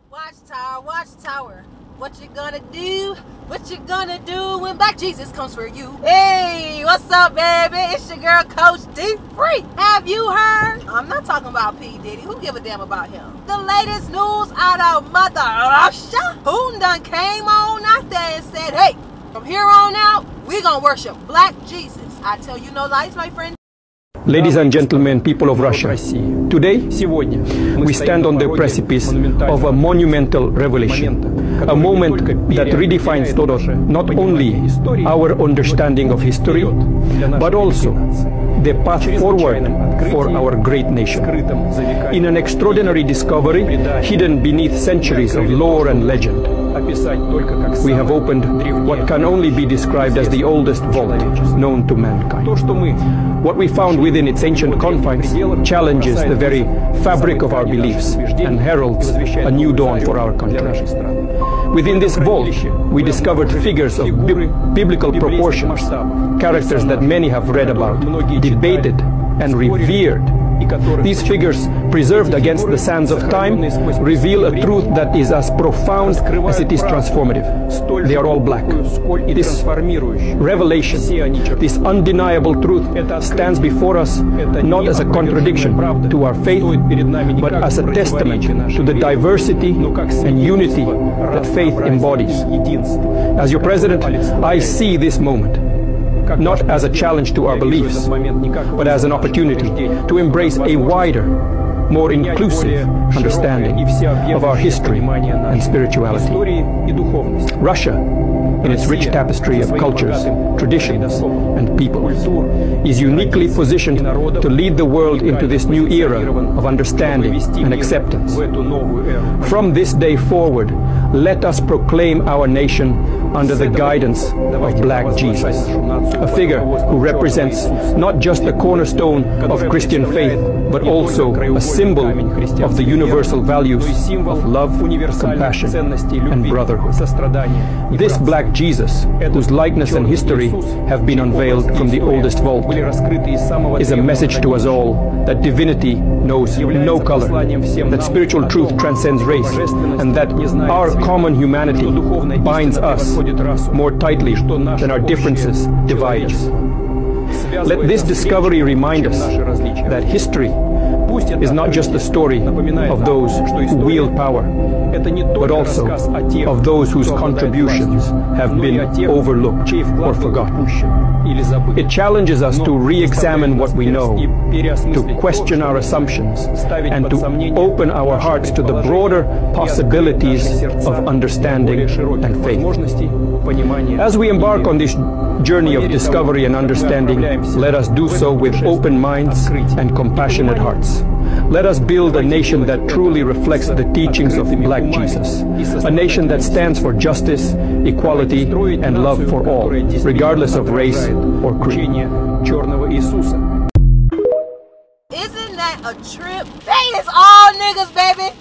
Watchtower, Watchtower, what you gonna do? What you gonna do when Black Jesus comes for you? Hey, what's up, baby? It's your girl, Coachdeefree. Have you heard? I'm not talking about P. Diddy. Who give a damn about him? The latest news out of Mother Russia. Putin done came on out there and said, hey, from here on out, we gonna worship Black Jesus. I tell you no lies, my friend. Ladies and gentlemen, people of Russia, today we stand on the precipice of a monumental revelation, a moment that redefines not only our understanding of history, but also the path forward for our great nation. In an extraordinary discovery hidden beneath centuries of lore and legend, we have opened what can only be described as the oldest vault known to mankind. What we found within its ancient confines challenges the very fabric of our beliefs and heralds a new dawn for our country. Within this vault, we discovered figures of biblical proportions, characters that many have read about, debated, and revered. These figures, preserved against the sands of time, reveal a truth that is as profound as it is transformative. They are all black. This revelation, this undeniable truth, stands before us not as a contradiction to our faith, but as a testament to the diversity and unity that faith embodies. As your president, I see this moment not as a challenge to our beliefs, but as an opportunity to embrace a wider, more inclusive understanding of our history and spirituality. Russia, in its rich tapestry of cultures, traditions, and people, is uniquely positioned to lead the world into this new era of understanding and acceptance. From this day forward, let us proclaim our nation under the guidance of Black Jesus, a figure who represents not just the cornerstone of Christian faith, but also a symbol of the universal values of love, compassion, and brotherhood. This Black Jesus, whose likeness and history have been unveiled from the oldest vault, is a message to us all that divinity knows no color, that spiritual truth transcends race, and that our common humanity binds us more tightly than our differences divide us. Let this discovery remind us that history is not just the story of those who wield power, but also of those whose contributions have been overlooked or forgotten. It challenges us to re-examine what we know, to question our assumptions, and to open our hearts to the broader possibilities of understanding and faith. As we embark on this journey of discovery and understanding, let us do so with open minds and compassionate hearts. Let us build a nation that truly reflects the teachings of Black Jesus, a nation that stands for justice, equality, and love for all, regardless of race or creed. Isn't that a trip? They is all niggas, baby.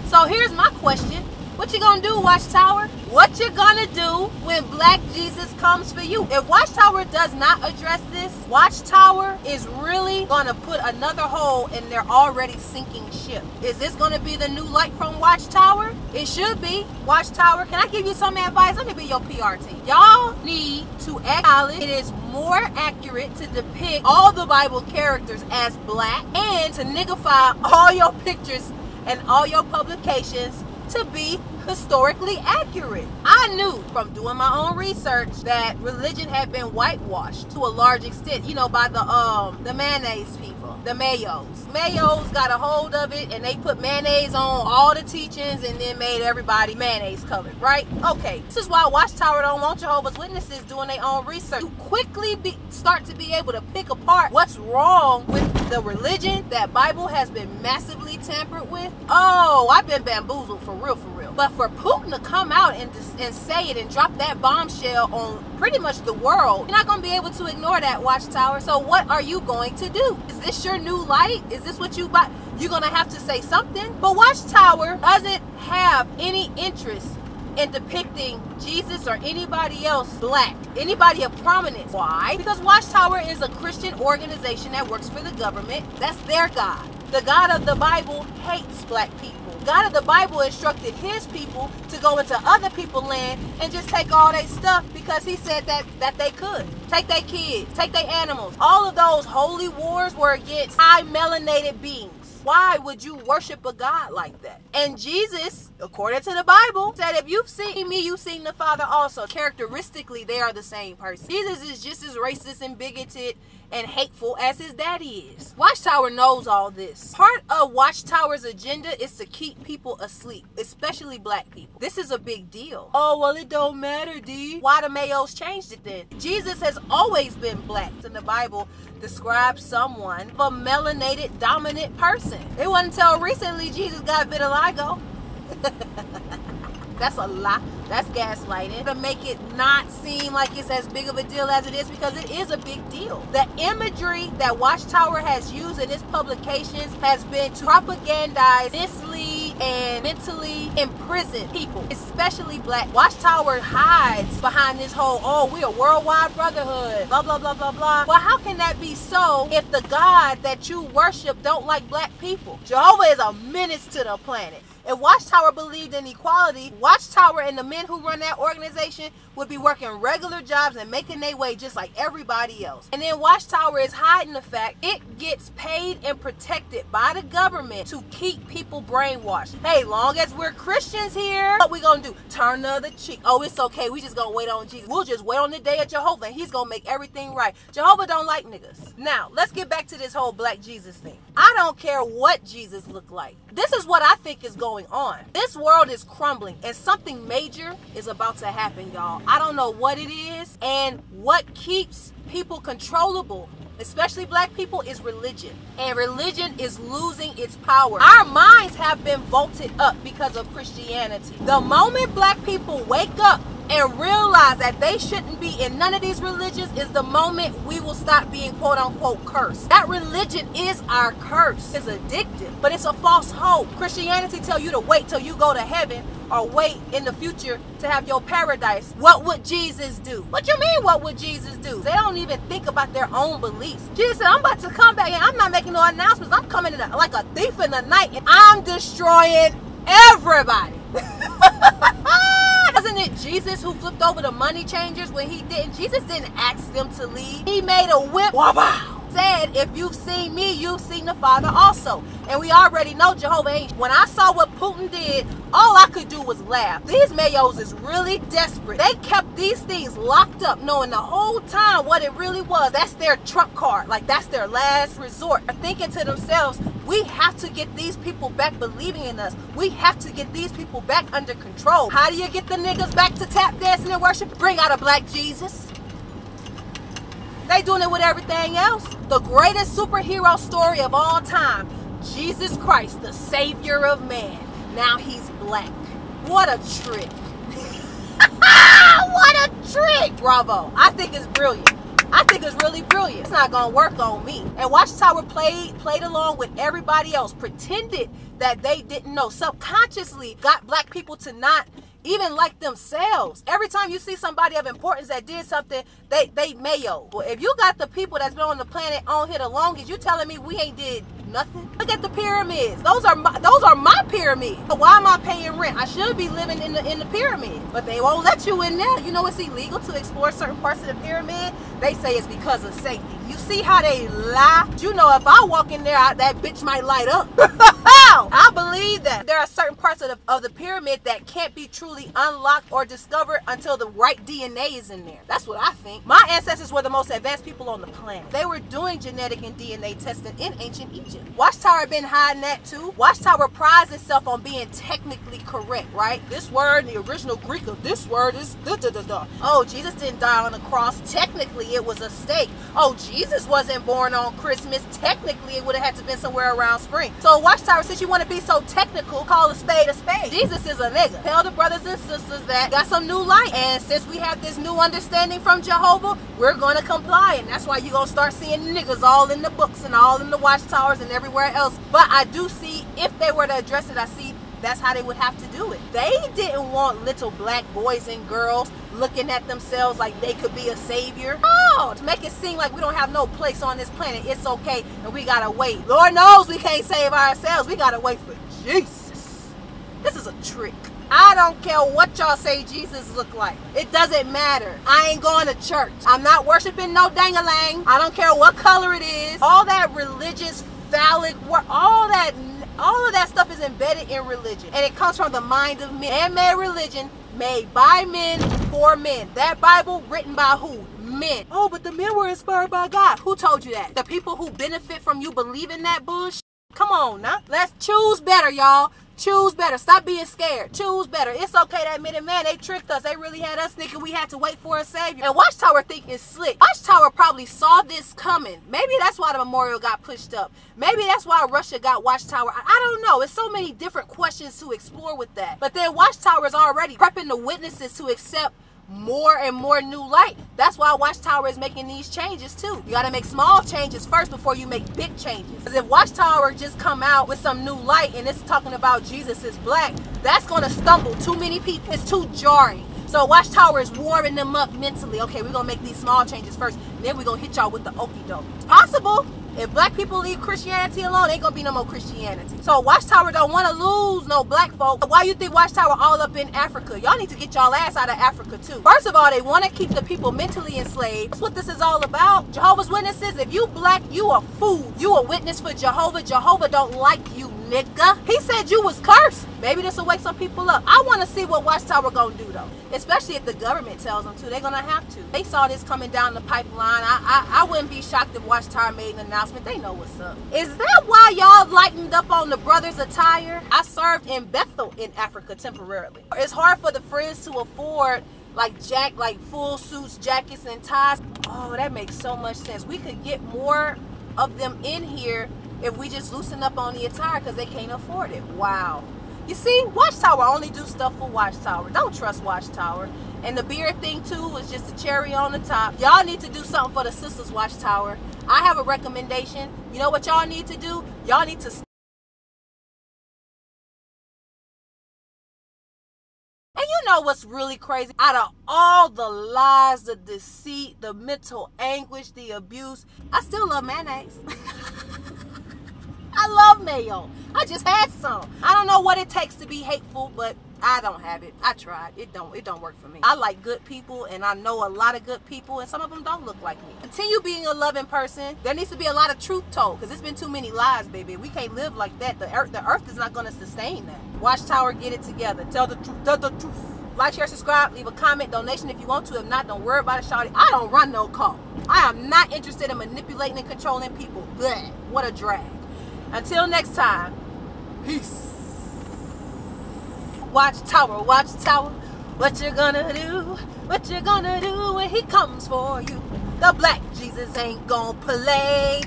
So here's my question. What you gonna do, Watchtower? What you gonna do when Black Jesus comes for you? If Watchtower does not address this, Watchtower is really gonna put another hole in their already sinking ship. Is this gonna be the new light from Watchtower? It should be. Watchtower, can I give you some advice? Let me be your PR team. Y'all need to acknowledge it is more accurate to depict all the Bible characters as black and to niggify all your pictures and all your publications to be historically accurate. I knew from doing my own research that religion had been whitewashed to a large extent, you know, by the mayonnaise people, the mayos. Mayos got a hold of it and they put mayonnaise on all the teachings and then made everybody mayonnaise colored, right? Okay, this is why Watchtower don't want Jehovah's Witnesses doing their own research. You quickly start to be able to pick apart what's wrong with the religion that Bible has been massively tampered with. Oh, I've been bamboozled for real, for real. But for Putin to come out and say it and drop that bombshell on pretty much the world, you're not going to be able to ignore that, Watchtower. So what are you going to do? Is this your new light? Is this what you buy? You're going to have to say something. But Watchtower doesn't have any interest in depicting Jesus or anybody else black, anybody of prominence. Why? Because Watchtower is a Christian organization that works for the government. That's their God. The God of the Bible hates black people. God of the Bible instructed his people to go into other people's land and just take all their stuff because he said that they could. Take their kids, take their animals. All of those holy wars were against high melanated beings. Why would you worship a God like that? And Jesus, according to the Bible, said, if you've seen me, you've seen the Father also. Characteristically, they are the same person. Jesus is just as racist and bigoted and hateful as his daddy is. Watchtower knows all this. Part of Watchtower's agenda is to keep people asleep, especially black people. This is a big deal. Oh, well, it don't matter, D. Why the Mayos changed it then? Jesus has always been black. In the Bible, describes someone, a melanated dominant person. It wasn't until recently Jesus got vitiligo. That's a lie. That's gaslighting to make it not seem like it's as big of a deal as it is, because it is a big deal. The imagery that Watchtower has used in its publications has been to propagandize, mislead, and mentally imprison people, especially black. Watchtower hides behind this whole, oh, we're a worldwide brotherhood, blah, blah, blah, blah, blah. Well, how can that be so if the God that you worship don't like black people? Jehovah is a menace to the planet. If Watchtower believed in equality, Watchtower and the men who run that organization would be working regular jobs and making their way just like everybody else. And then Watchtower is hiding the fact it gets paid and protected by the government to keep people brainwashed. Hey, long as we're Christians here, what we gonna do? Turn the other cheek. Oh, it's okay. We just gonna wait on Jesus. We'll just wait on the day of Jehovah and he's gonna make everything right. Jehovah don't like niggas. Now, let's get back to this whole black Jesus thing. I don't care what Jesus looked like. This is what I think is going on. This world is crumbling and something major is about to happen, y'all. I don't know what it is, and what keeps people controllable, especially black people, is religion. And religion is losing its power. Our minds have been vaulted up because of Christianity. The moment black people wake up and realize that they shouldn't be in none of these religions is the moment we will stop being quote unquote cursed. That religion is our curse. It's addictive, but it's a false hope. Christianity tell you to wait till you go to heaven or wait in the future to have your paradise. What would Jesus do? What you mean, what would Jesus do? They don't even think about their own beliefs. Jesus said, I'm about to come back and I'm not making no announcements. I'm coming in like a thief in the night and I'm destroying everybody. Wasn't it Jesus who flipped over the money changers when he didn't? Jesus didn't ask them to leave. He made a whip. Wow. Said, if you've seen me, you've seen the Father also. And we already know Jehovah ain't. When I saw what Putin did, all I could do was laugh. These Mayos is really desperate. They kept these things locked up, knowing the whole time what it really was. That's their trump card. Like, that's their last resort. They're thinking to themselves, we have to get these people back believing in us. We have to get these people back under control. How do you get the niggas back to tap dancing and worship? Bring out a black Jesus. They doing it with everything else. The greatest superhero story of all time, Jesus Christ, the Savior of man. Now he's black. What a trick. What a trick. Bravo. I think it's brilliant. I think it's really brilliant. It's not gonna work on me. And Watchtower played along with everybody else, pretended that they didn't know, subconsciously got black people to not even like themselves. Every time you see somebody of importance that did something, they mayo. Well, if you got the people that's been on the planet on here the longest, you telling me we ain't did nothing? Look at the pyramids. Those are my pyramids. So why am I paying rent? I should be living in the pyramids, but they won't let you in there. You know it's illegal to explore certain parts of the pyramid. They say it's because of safety. You see how they lie? You know if I walk in there, that bitch might light up. I believe that there are certain parts of the pyramid that can't be truly unlocked or discovered until the right DNA is in there. That's what I think. My ancestors were the most advanced people on the planet. They were doing genetic and DNA testing in ancient Egypt. Watchtower been hiding that too. Watchtower prides itself on being technically correct, right? This word, the original Greek of this word is da-da-da-da. Oh, Jesus didn't die on the cross. Technically, it was a stake. Oh, Jesus wasn't born on Christmas. Technically, it would have had to been somewhere around spring. So Watchtower, since you want to be so technical, call a spade a spade. Jesus is a nigga. Tell the brothers and sisters that got some new light. And since we have this new understanding from Jehovah, we're going to comply. And that's why you're going to start seeing niggas all in the books and all in the watchtowers and everywhere else. But I do see, if they were to address it, I see that's how they would have to do it. They didn't want little black boys and girls looking at themselves like they could be a savior. Oh, to make it seem like we don't have no place on this planet. It's okay and we gotta wait. Lord knows we can't save ourselves. We gotta wait for Jesus. This is a trick. I don't care what y'all say Jesus look like. It doesn't matter. I ain't going to church. I'm not worshiping no dang-a-lang. I don't care what color it is. All that religious phallic work, all of that stuff is embedded in religion. And it comes from the mind of men. Man-made religion made by men for men. That Bible written by who? Men. Oh, but the men were inspired by God. Who told you that? The people who benefit from you believing that bullshit? Come on now. Let's choose better, y'all. Choose better. Stop being scared. Choose better. It's okay to admit it, man. They tricked us. They really had us thinking we had to wait for a savior. And Watchtower think it's slick. Watchtower probably saw this coming. Maybe that's why the memorial got pushed up. Maybe that's why Russia got Watchtower. I don't know. It's so many different questions to explore with that. But then Watchtower is already prepping the witnesses to accept more and more new light. That's why Watchtower is making these changes too. You got to make small changes first before you make big changes. Because if Watchtower just come out with some new light and it's talking about Jesus is black, that's going to stumble too many people. It's too jarring. So Watchtower is warming them up mentally. Okay, we're going to make these small changes first, and then we're going to hit y'all with the okie doke. It's possible. If black people leave Christianity alone, ain't gonna be no more Christianity. So Watchtower don't want to lose no black folk. Why you think Watchtower all up in Africa? Y'all need to get y'all ass out of Africa too. First of all, they want to keep the people mentally enslaved. That's what this is all about. Jehovah's Witnesses, if you black, you a fool. You a witness for Jehovah. Jehovah don't like you, nigga. He said you was cursed. Maybe this will wake some people up. I want to see what Watchtower gonna do though. Especially if the government tells them to. They're gonna have to. They saw this coming down the pipeline. I wouldn't be shocked if Watchtower made an announcement. They know what's up. Is that why y'all lightened up on the brothers' attire? I served in Bethel in Africa temporarily. It's hard for the friends to afford like full suits, jackets, and ties. Oh, that makes so much sense. We could get more of them in here if we just loosen up on the attire because they can't afford it. Wow. You see, Watchtower only do stuff for Watchtower. Don't trust Watchtower. And the beard thing too was just a cherry on the top. Y'all need to do something for the sisters Watchtower. I have a recommendation. You know what y'all need to do? Y'all need to and you know what's really crazy? Out of all the lies, the deceit, the mental anguish, the abuse, I still love mayonnaise. I love mayo. I just had some. I don't know what it takes to be hateful, but I don't have it. I tried. It don't work for me. I like good people, and I know a lot of good people, and some of them don't look like me. Continue being a loving person. There needs to be a lot of truth told, because there's been too many lies, baby. We can't live like that. The earth is not going to sustain that. Watchtower, get it together. Tell the truth. Tell the truth. Like, share, subscribe, leave a comment, donation if you want to. If not, don't worry about it, shawty. I don't run no call. I am not interested in manipulating and controlling people. Bleh. What a drag. Until next time, peace. Watchtower, Watchtower, what you gonna do? What you gonna do when he comes for you? The black Jesus ain't gonna play.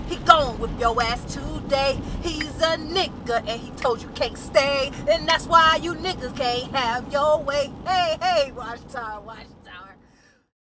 He gon' whip your ass today. He's a nigga and he told you can't stay. And that's why you niggas can't have your way. Hey, hey, Watchtower, Watchtower.